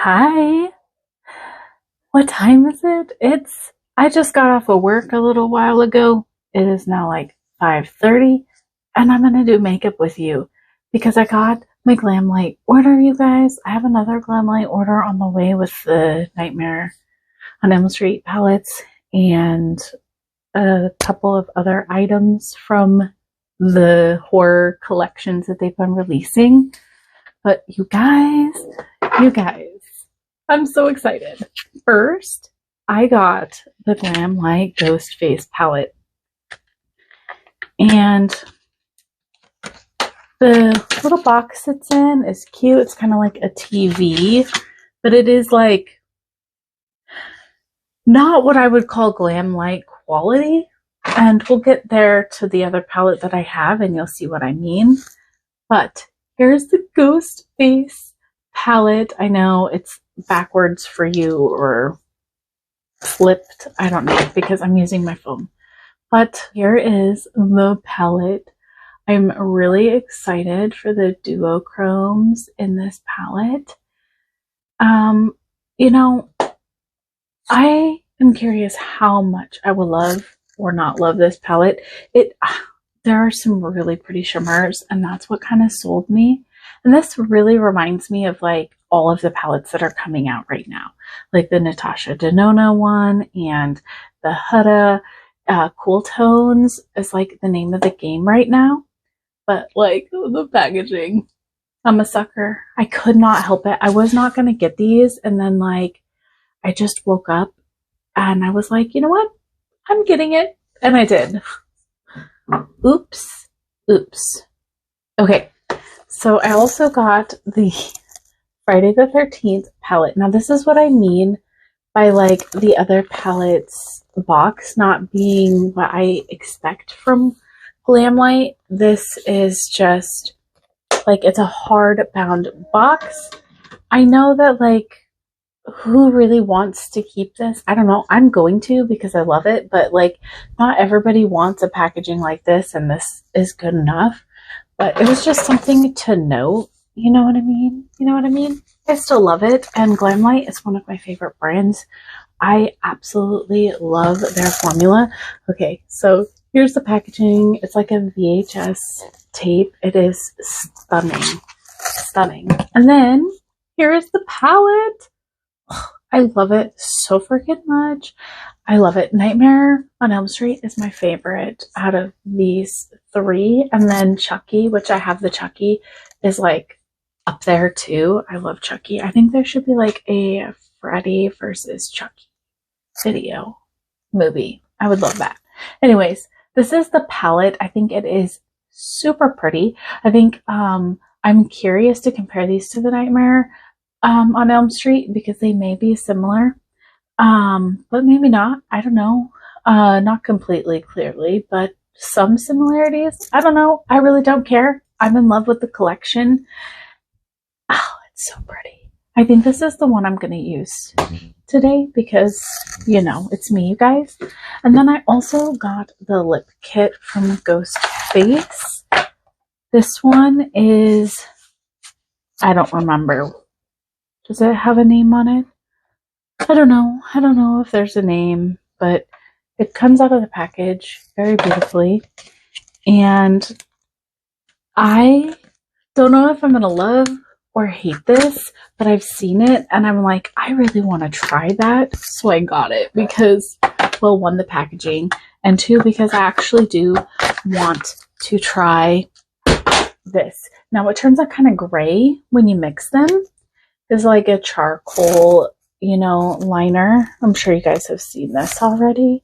Hi, what time is it? I just got off of work a little while ago. It is now like 5:30 and I'm gonna do makeup with you because I got my Glamlite order, you guys. I have another Glamlite order on the way with the Nightmare on Elm Street palettes and a couple of other items from the horror collections that they've been releasing. But you guys, I'm so excited. First, I got the Glamlite Ghost Face palette. And the little box it's in is cute. It's kind of like a TV, but it is like not what I would call Glamlite quality. And we'll get there to the other palette that I have and you'll see what I mean. But here's the Ghost Face palette. I know it's backwards for you or flipped. I don't know because I'm using my phone. But here is the palette. I'm really excited for the duochromes in this palette. You know, I am curious how much I will love or not love this palette. There are some really pretty shimmers, and that's what kind of sold me. And this really reminds me of like all of the palettes that are coming out right now, like the Natasha Denona one and the Huda Cool Tones is like the name of the game right now. But like the packaging, I'm a sucker. I could not help it. I was not going to get these, and then like I just woke up and I was like, you know what? I'm getting it, and I did. Oops. Okay, so I also got the Friday the 13th palette. Now this is what I mean by like the other palettes box not being what I expect from Glamlite. This is just like, it's a hard bound box. I know that like, who really wants to keep this? I don't know. I'm going to because I love it, but like not everybody wants a packaging like this, and this is good enough. But it was just something to note. You know what I mean? I still love it, and Glamlite is one of my favorite brands. I absolutely love their formula. Okay, so here's the packaging. It's like a VHS tape. It is stunning. And then here is the palette. I love it so freaking much. I love it. Nightmare on Elm Street is my favorite out of these three. And then Chucky, which I have the Chucky, is like up there too. I love Chucky. I think there should be like a Freddy versus Chucky video movie. I would love that. Anyways, this is the palette. I think it is super pretty. I think I'm curious to compare these to the Nightmare on Elm Street because they may be similar, but maybe not. I don't know. Not completely clearly, but some similarities. I don't know. I really don't care. I'm in love with the collection. Oh, it's so pretty. I think this is the one I'm going to use today because, you know, it's me, you guys. And then I also got the lip kit from Ghost Face. This one is, I don't remember. Does it have a name on it? I don't know if there's a name, but it comes out of the package very beautifully. And I don't know if I'm going to love or hate this, but I've seen it and I'm like, I really want to try that. So I got it because, well, one, the packaging, and two, because I actually do want to try this. Now it turns out kind of gray when you mix them. Is like a charcoal, you know, liner. I'm sure you guys have seen this already.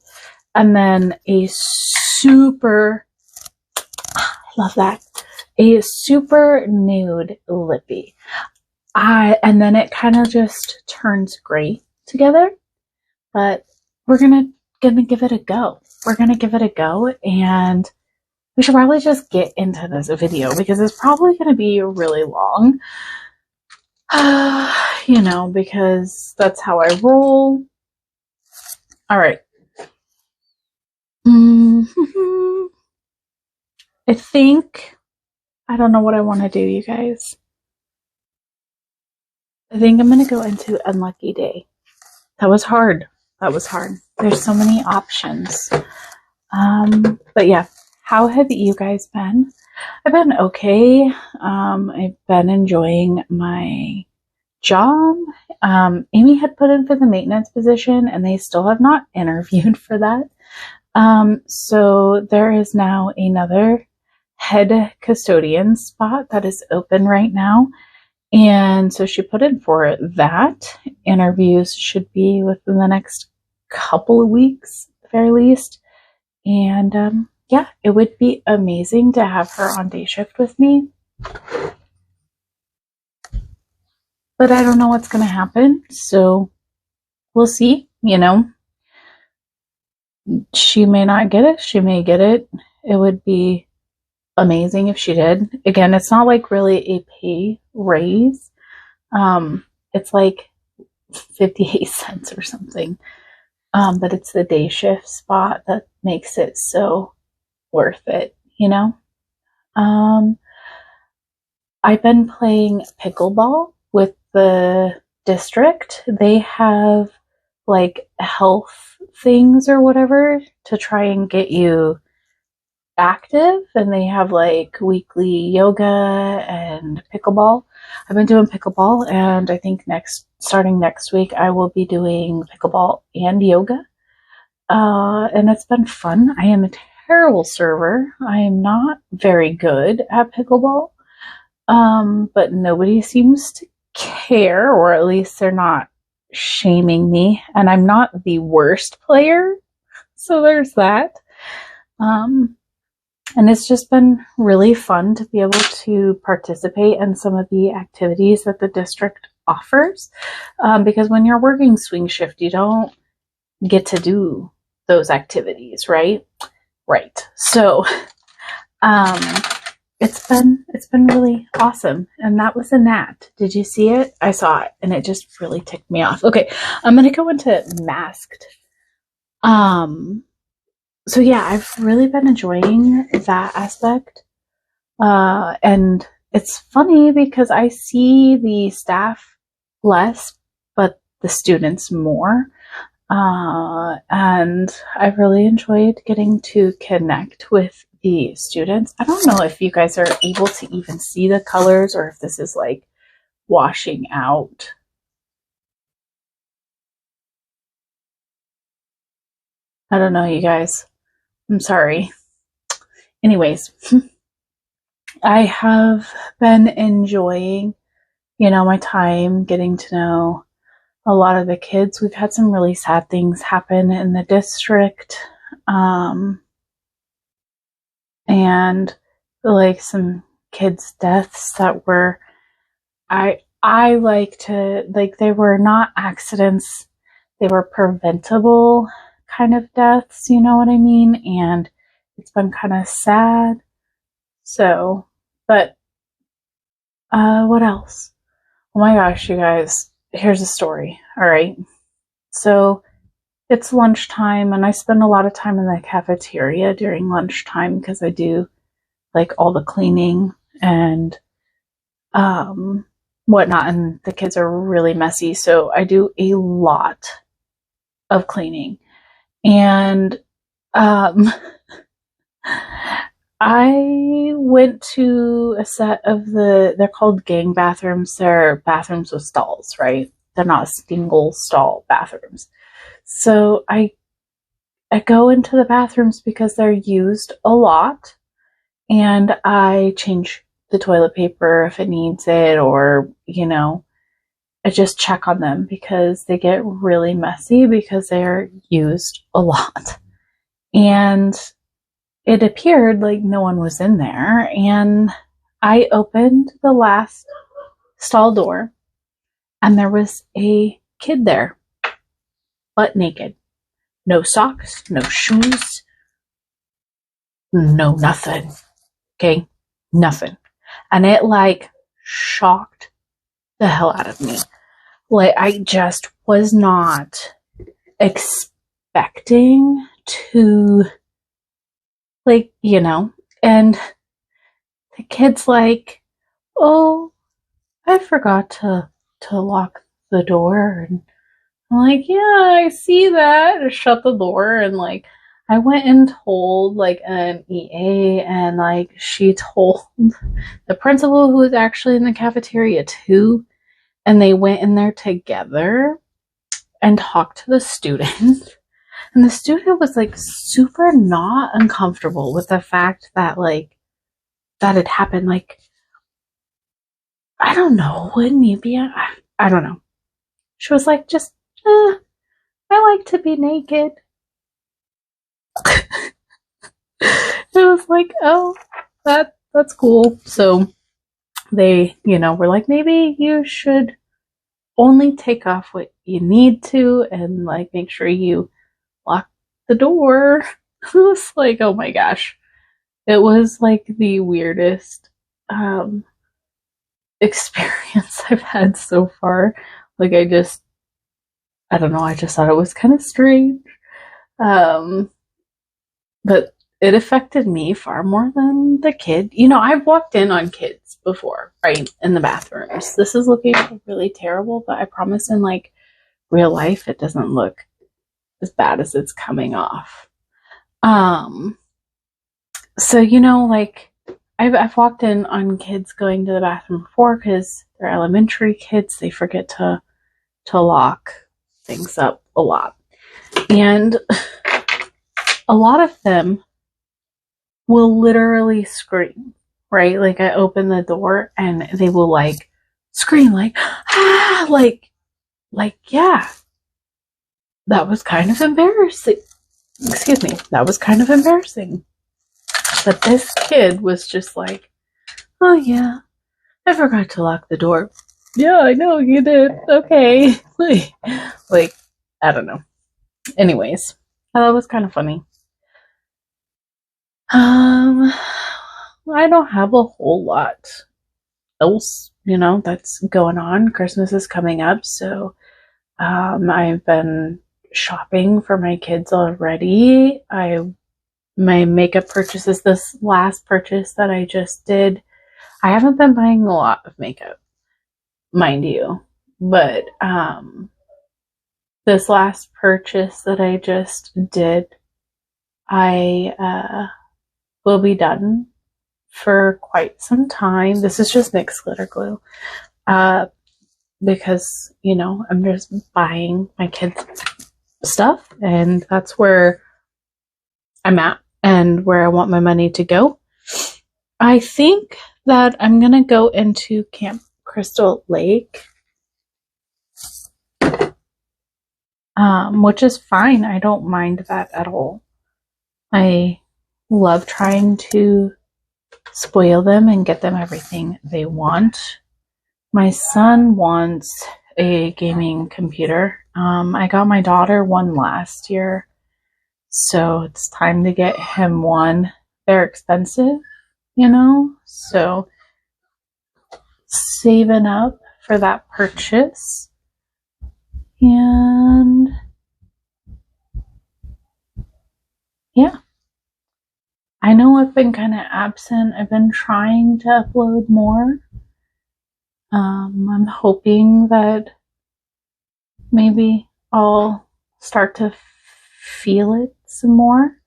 And then a super, I love that, a super nude lippy. And then it kind of just turns gray together. But we're gonna give it a go. We're gonna give it a go, and we should probably just get into this video because it's probably gonna be really long. You know, because that's how I roll. All right. I don't know what I want to do, you guys. I think I'm going to go into unlucky day. That was hard. That was hard. There's so many options. But yeah, how have you guys been? I've been okay. I've been enjoying my job. Amy had put in for the maintenance position and they still have not interviewed for that. So there is now another head custodian spot that is open right now. And so she put in for that. Interviews should be within the next couple of weeks, at the very least. And yeah, it would be amazing to have her on day shift with me. But I don't know what's going to happen. So we'll see. You know, she may not get it. She may get it. It would be amazing if she did. Again, it's not like really a pay raise. It's like 58 cents or something. But it's the day shift spot that makes it so worth it, you know? I've been playing pickleball with the district. They have like health things or whatever to try and get you active, and they have like weekly yoga and pickleball. I've been doing pickleball, and I think starting next week I will be doing pickleball and yoga. And it's been fun. I am a terrible server. I am not very good at pickleball. But nobody seems to care, or at least they're not shaming me, and I'm not the worst player. So there's that. And it's just been really fun to be able to participate in some of the activities that the district offers. Because when you're working swing shift, you don't get to do those activities, right? Right. So, it's been really awesome. And that was a gnat. Did you see it? I saw it and it just really ticked me off. Okay. I'm going to go into masked. So yeah, I've really been enjoying that aspect. And it's funny because I see the staff less, but the students more. And I've really enjoyed getting to connect with the students. I don't know if you guys are able to even see the colors or if this is like washing out. I don't know, you guys. I'm sorry. Anyways, I have been enjoying, my time getting to know a lot of the kids. We've had some really sad things happen in the district. And like some kids' deaths that were, I like to, like, they were not accidents, they were preventable kind of deaths, you know what I mean? And it's been kind of sad. So, but, what else? Oh my gosh, you guys, here's a story. All right. So it's lunchtime and I spend a lot of time in the cafeteria during lunchtime because I do like all the cleaning and, whatnot. And the kids are really messy. So I do a lot of cleaning. And, I went to a set of they're called gang bathrooms. They're bathrooms with stalls, right? They're not single stall bathrooms. So I go into the bathrooms because they're used a lot, and I change the toilet paper if it needs it, or, I just check on them because they get really messy because they're used a lot. And it appeared like no one was in there, and I opened the last stall door and there was a kid there, butt naked. No socks, no shoes, no nothing. Okay? Nothing. And it like shocked the hell out of me. Like, I just was not expecting to, like, and the kid's like, oh, I forgot to to lock the door. And I'm like, yeah, I see that. I shut the door, and like I went and told like an EA, and like she told the principal, who was actually in the cafeteria too, and they went in there together and talked to the student. And the student was like super not uncomfortable with the fact that like that had happened. Like, I don't know, wouldn't you be? I don't know. She was like, just, I like to be naked. It was like, oh, that's cool. So they, were like, maybe you should only take off what you need to, and like make sure you lock the door. It was like, oh my gosh. It was like the weirdest experience I've had so far. Like I don't know, I just thought it was kind of strange. But it affected me far more than the kid. I've walked in on kids before, right, in the bathrooms. This is looking really terrible, but I promise in like real life it doesn't look as bad as it's coming off. So like I've walked in on kids going to the bathroom before, because they're elementary kids. They forget to lock things up a lot, and a lot of them will literally scream, right? Like I open the door and they will like scream like, ah, like yeah. That was kind of embarrassing. Excuse me. That was kind of embarrassing. But this kid was just like, oh yeah, I forgot to lock the door. Yeah, I know you did. Okay. Like, I don't know. Anyways, that was kind of funny. I don't have a whole lot else, that's going on. Christmas is coming up, so I've been shopping for my kids already. My makeup purchases, this last purchase that I just did, I haven't been buying a lot of makeup, mind you, but this last purchase that I just did, I will be done for quite some time. This is just NYX glitter glue, because I'm just buying my kids stuff, and that's where I'm at and where I want my money to go. I think that I'm gonna go into Camp Crystal Lake, which is fine. I don't mind that at all. I love trying to spoil them and get them everything they want. My son wants a gaming computer. I got my daughter one last year, so it's time to get him one. They're expensive, so saving up for that purchase. And yeah, I know I've been kind of absent. I've been trying to upload more. I'm hoping that maybe I'll start to feel it some more.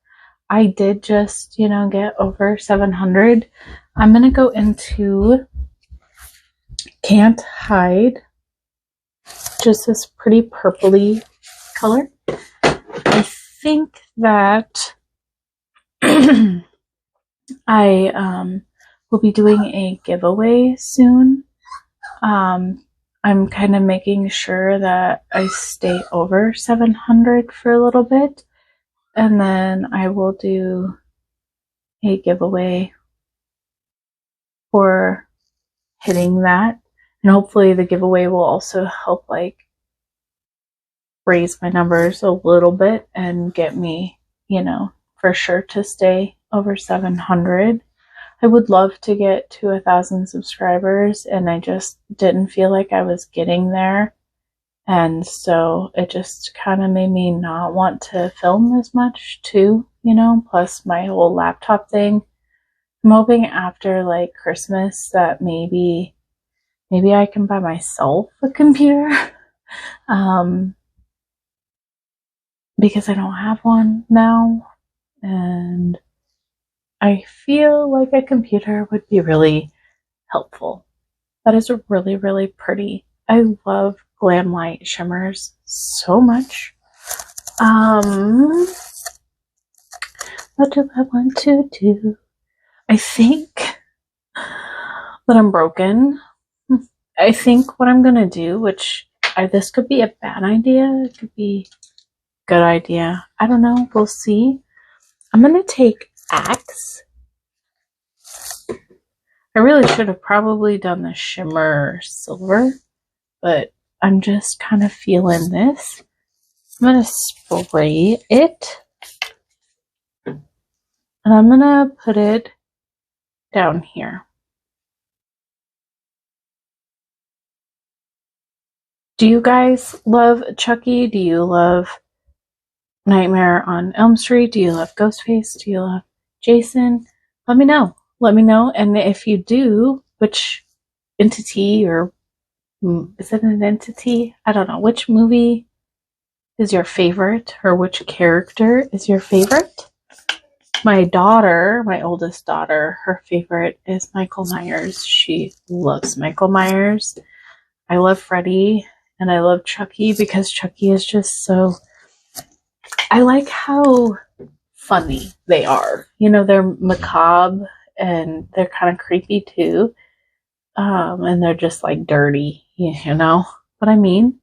I did just, get over 700. I'm going to go into Can't Hide, just this pretty purpley color. I think that I will be doing a giveaway soon. I'm kind of making sure that I stay over 700 for a little bit, and then I will do a giveaway for hitting that. And hopefully the giveaway will also help like raise my numbers a little bit and get me, for sure to stay over 700. I would love to get to 1,000 subscribers, and I just didn't feel like I was getting there. And so it just kind of made me not want to film as much too, plus my whole laptop thing. I'm hoping after like Christmas that maybe maybe I can buy myself a computer. Because I don't have one now, and I feel like a computer would be really helpful. That is really, really pretty. I love Glamlite shimmers so much. What do I want to do? I think that I'm broken. I think what I'm gonna do, which this could be a bad idea, it could be a good idea. I don't know. We'll see. I'm gonna take Axe. I really should have probably done the shimmer silver, but I'm just kind of feeling this. I'm gonna spray it, and I'm gonna put it down here. Do you guys love Chucky? Do you love Nightmare on Elm Street? Do you love Ghostface? Do you love Jason? Let me know. Let me know. And if you do, which entity, or is it an entity? I don't know. Which movie is your favorite, or which character is your favorite? My daughter, my oldest daughter, her favorite is Michael Myers. She loves Michael Myers. I love Freddy, and I love Chucky because Chucky is just so... I like how funny they are. You know, they're macabre and they're kind of creepy too. And they're just like dirty, you know what I mean?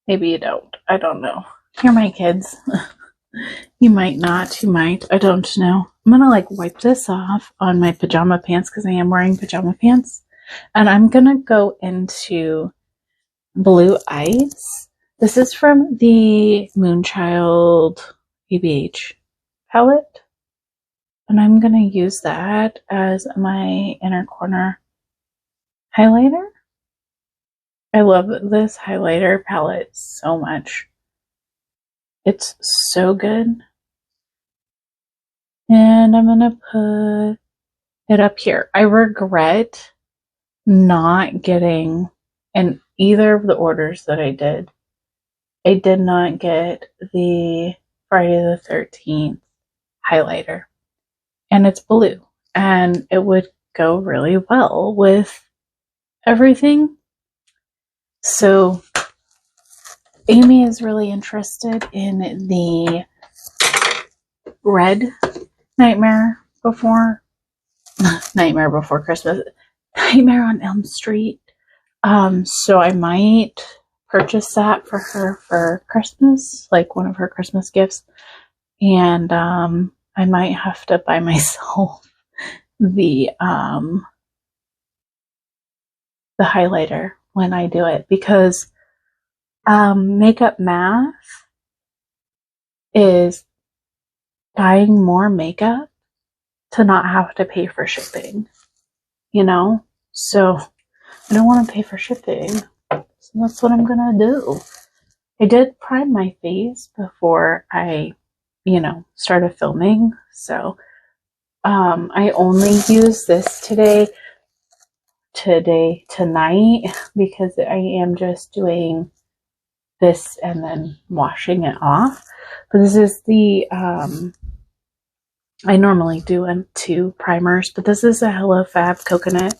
Maybe you don't. I don't know. You're my kids. You might not. You might. I don't know. I'm gonna like wipe this off on my pajama pants because I am wearing pajama pants. And I'm gonna go into Blue Eyes. This is from the Moonchild ABH palette. And I'm going to use that as my inner corner highlighter. I love this highlighter palette so much. It's so good. And I'm going to put it up here. I regret not getting, in either of the orders that I did not get the Friday the 13th highlighter. And it's blue. And it would go really well with everything. So Amy is really interested in the red Nightmare Before Christmas, Nightmare on Elm Street. So I might purchase that for her for Christmas, like one of her Christmas gifts. And I might have to buy myself the highlighter when I do it, because Makeup Math is buying more makeup to not have to pay for shipping, you know? So I don't want to pay for shipping. So that's what I'm gonna do. I did prime my face before I, started filming. So I only use this tonight, because I am just doing this and then washing it off. But this is the, I normally do 2 primers, but this is a Hello Fab Coconut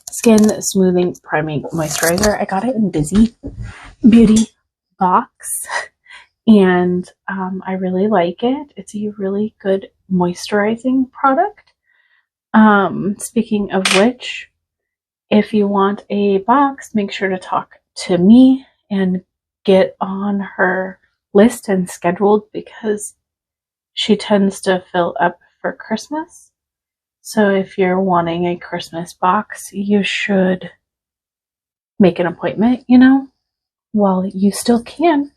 Skin Smoothing Priming Moisturizer. I got it in Busy Beauty box, and I really like it. It's a really good moisturizing product. Speaking of which, if you want a box, make sure to talk to me and get on her list and scheduled, because she tends to fill up for Christmas. So if you're wanting a Christmas box, you should make an appointment, while you still can.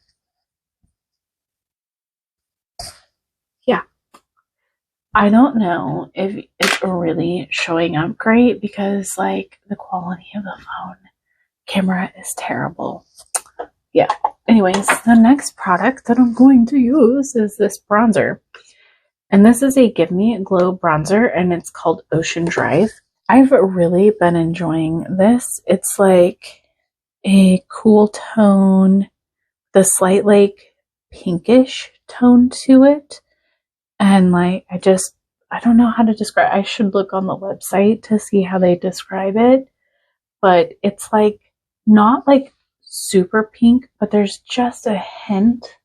Yeah. I don't know if it's really showing up great, because like the quality of the phone camera is terrible. Yeah. Anyways, the next product that I'm going to use is this bronzer. And this is a Give Me a Glow bronzer, and it's called Ocean Drive. I've really been enjoying this. It's like a cool tone, the slight like pinkish tone to it. And like, I don't know how to describe, I should look on the website to see how they describe it, but it's like not like super pink, but there's just a hint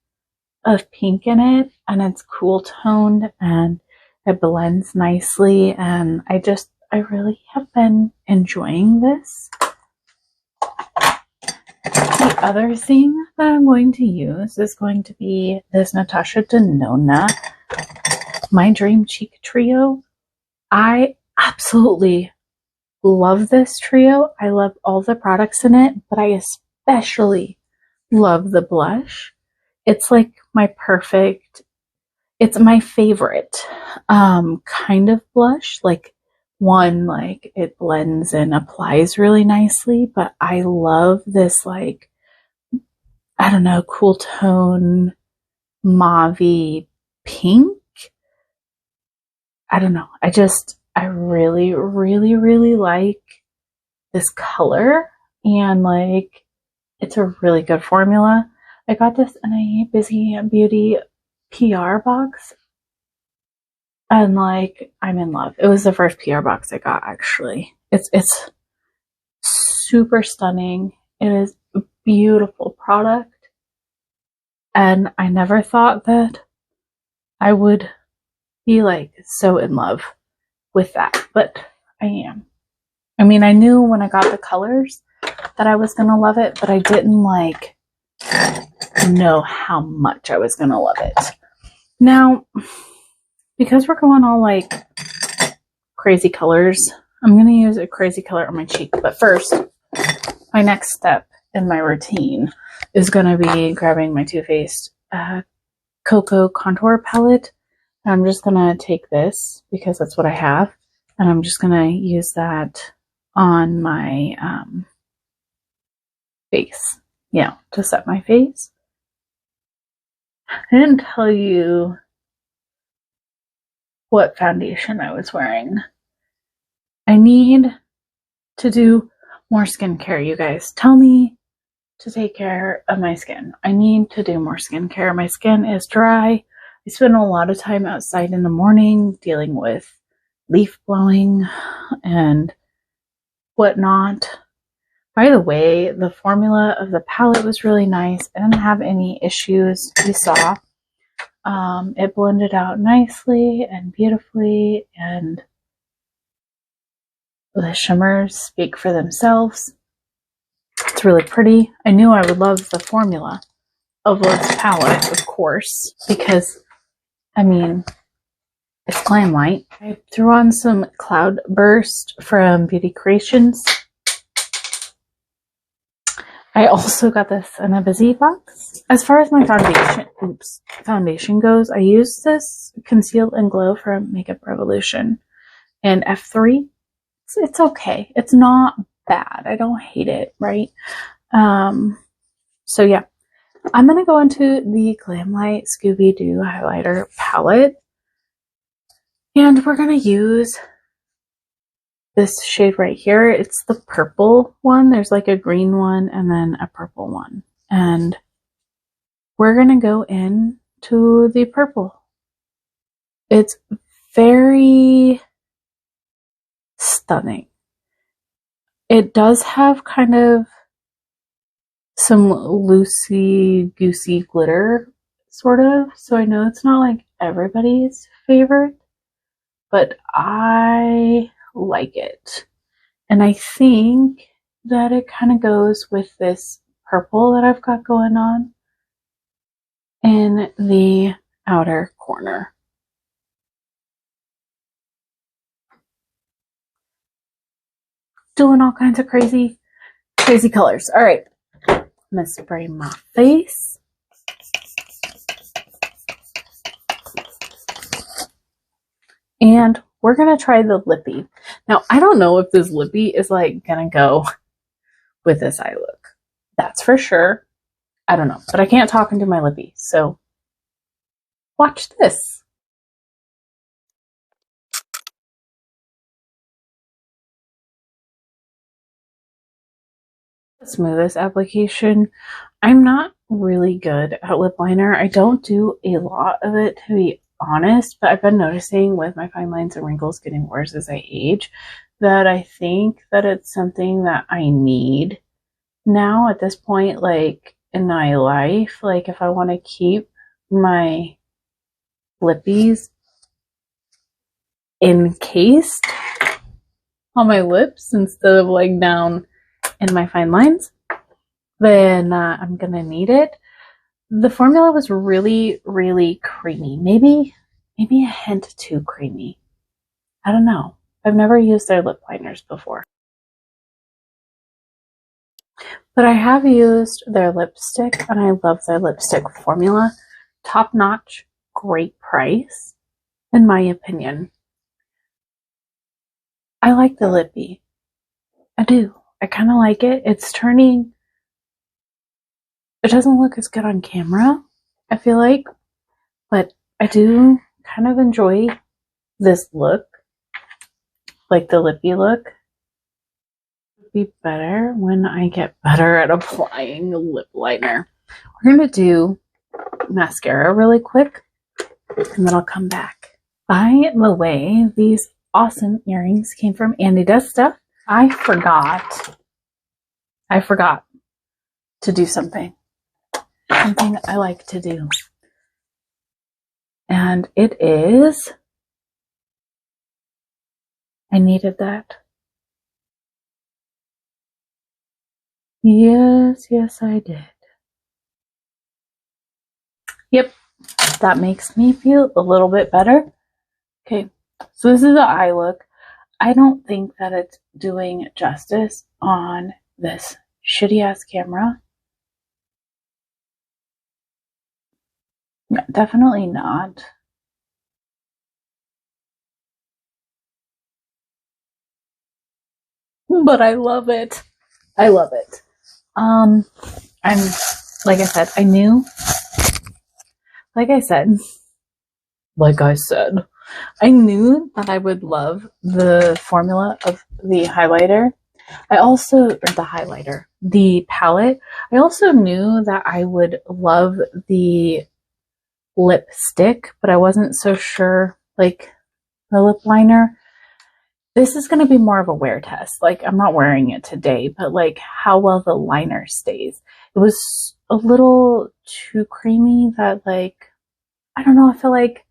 of pink in it, and it's cool toned and it blends nicely. And I really have been enjoying this. The other thing that I'm going to use is going to be this Natasha Denona My Dream Cheek Trio. I absolutely love this trio. I love all the products in it, but I especially love the blush. It's like it's my favorite kind of blush. Like one, like it blends and applies really nicely, but I love this like, I don't know, cool tone, mauve-y pink. I don't know. I really, really, really like this color, and like, it's a really good formula. I got this in a Busy Beauty PR box, and like, I'm in love. It was the first PR box I got, actually. It's super stunning. It is a beautiful product, and I never thought that I would be like so in love with that, but I am. I mean, I knew when I got the colors that I was gonna love it, but I didn't like know how much I was gonna love it. Now, because we're going all like crazy colors, I'm gonna use a crazy color on my cheek. But first, my next step in my routine is gonna be grabbing my Too Faced Cocoa Contour Palette. And I'm just gonna take this because that's what I have, and I'm just gonna use that on my face, to set my face. I didn't tell you what foundation I was wearing. I need to do more skincare, you guys. Tell me to take care of my skin. I need to do more skincare. My skin is dry. I spend a lot of time outside in the morning dealing with leaf blowing and whatnot. By the way, the formula of the palette was really nice. I didn't have any issues. You saw. It blended out nicely and beautifully, and the shimmers speak for themselves. It's really pretty. I knew I would love the formula of this palette, of course, because, I mean, it's Glamlite. I threw on some Cloud Burst from Beauty Creations. I also got this in a Busy box. As far as my foundation goes, I use this Conceal and Glow from Makeup Revolution in F3. It's okay. It's not bad. I don't hate it, right? So yeah, I'm going to go into the Glamlite Scooby-Doo highlighter palette, and we're going to use this shade right here. It's the purple one. There's like a green one and then a purple one. And we're going to go into the purple. It's very stunning. It does have kind of some loosey-goosey glitter, sort of. So I know it's not like everybody's favorite, but I like it. And I think that it kind of goes with this purple that I've got going on in the outer corner. Doing all kinds of crazy colors. All right, I'm gonna spray my face. And we're gonna try the lippy. Now, I don't know if this lippy is like gonna go with this eye look. That's for sure. I don't know, but I can't talk into my lippy, so watch this. smoothest application. I'm not really good at lip liner. I don't do a lot of it, to be honest, but I've been noticing with my fine lines and wrinkles getting worse as I age that I think that it's something that I need now at this point, like in my life. Like if I want to keep my lippies encased on my lips instead of like down in my fine lines, then I'm gonna need it. The formula was really, really creamy. Maybe a hint too creamy. I don't know. I've never used their lip liners before. But I have used their lipstick, and I love their lipstick formula. Top notch, great price, in my opinion. I like the lippy. I do. I kind of like it. It doesn't look as good on camera, I feel like, but I do kind of enjoy this look, like the lippy look. It would be better when I get better at applying lip liner. We're going to do mascara really quick, and then I'll come back. By the way, these awesome earrings came from Andy Does Stuff. I forgot to do something I like to do. And it is, I needed that. Yes, I did. Yep, that makes me feel a little bit better. Okay, so this is the eye look. I don't think that it's doing justice on this shitty ass camera. Yeah, definitely not. But I love it. I love it. I'm, like I said, I knew that I would love the formula of the highlighter. The palette. I also knew that I would love the lipstick, but I wasn't so sure, like the lip liner. This is going to be more of a wear test. Like, I'm not wearing it today, but like how well the liner stays. It was a little too creamy that, like, I don't know, I feel like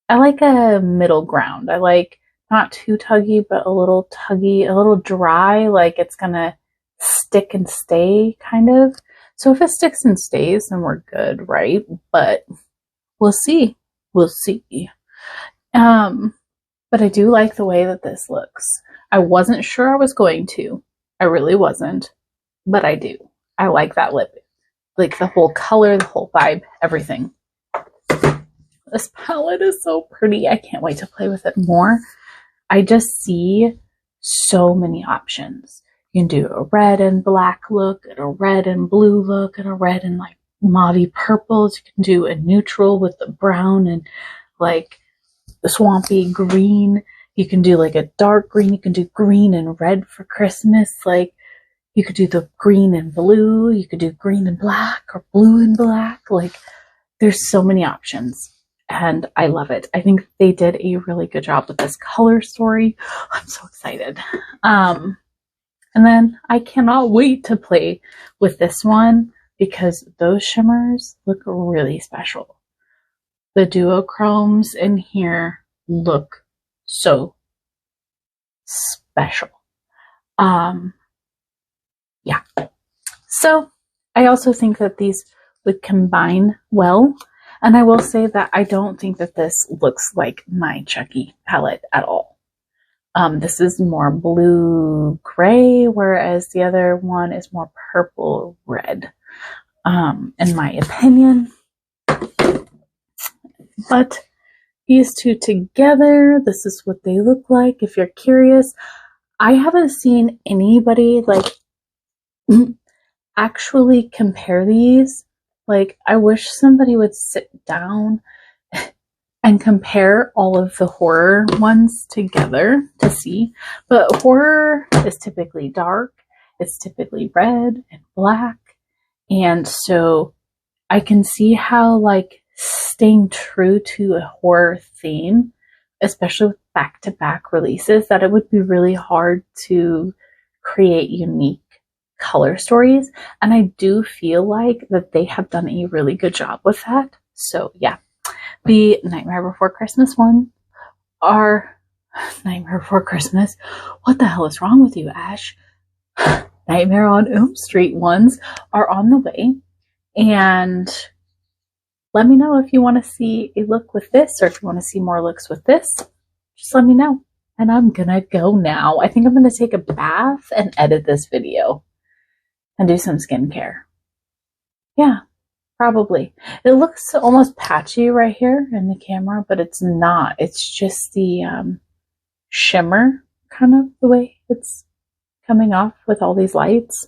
I like a middle ground. I like not too tuggy, but a little tuggy, a little dry, like it's gonna stick and stay, kind of. So if it sticks and stays, then we're good, right? But we'll see. We'll see. But I do like the way that this looks. I wasn't sure I was going to. I really wasn't. But I do. I like that lip. Like the whole color, the whole vibe, everything. This palette is so pretty. I can't wait to play with it more. I just see so many options. You can do a red and black look, and a red and blue look, and a red and like mauvey purples. You can do a neutral with the brown and like the swampy green. You can do like a dark green. You can do green and red for Christmas. Like you could do the green and blue. You could do green and black or blue and black. Like there's so many options. And I love it. I think they did a really good job with this color story. I'm so excited. And then I cannot wait to play with this one because those shimmers look really special. The duochromes in here look so special. Yeah. So I also think that these would combine well. And I will say that I don't think that this looks like my Chucky palette at all. This is more blue-gray, whereas the other one is more purple-red, in my opinion. But these two together, this is what they look like. If you're curious, I haven't seen anybody like actually compare these. Like, I wish somebody would sit down and compare all of the horror ones together to see. But horror is typically dark it's typically red and black. And so I can see how like staying true to a horror theme, especially with back-to-back releases, that it would be really hard to create unique color stories. And I do feel like that they have done a really good job with that. So yeah, the Nightmare Before Christmas one are Nightmare Before Christmas. What the hell is wrong with you, Ash? Nightmare on Elm Street ones are on the way. And let me know if you want to see a look with this, or if you want to see more looks with this. Just let me know. And I'm gonna go now. I think I'm gonna take a bath and edit this video and do some skincare. Yeah, probably. It looks almost patchy right here in the camera, but it's not. It's just the shimmer, kind of the way it's coming off with all these lights.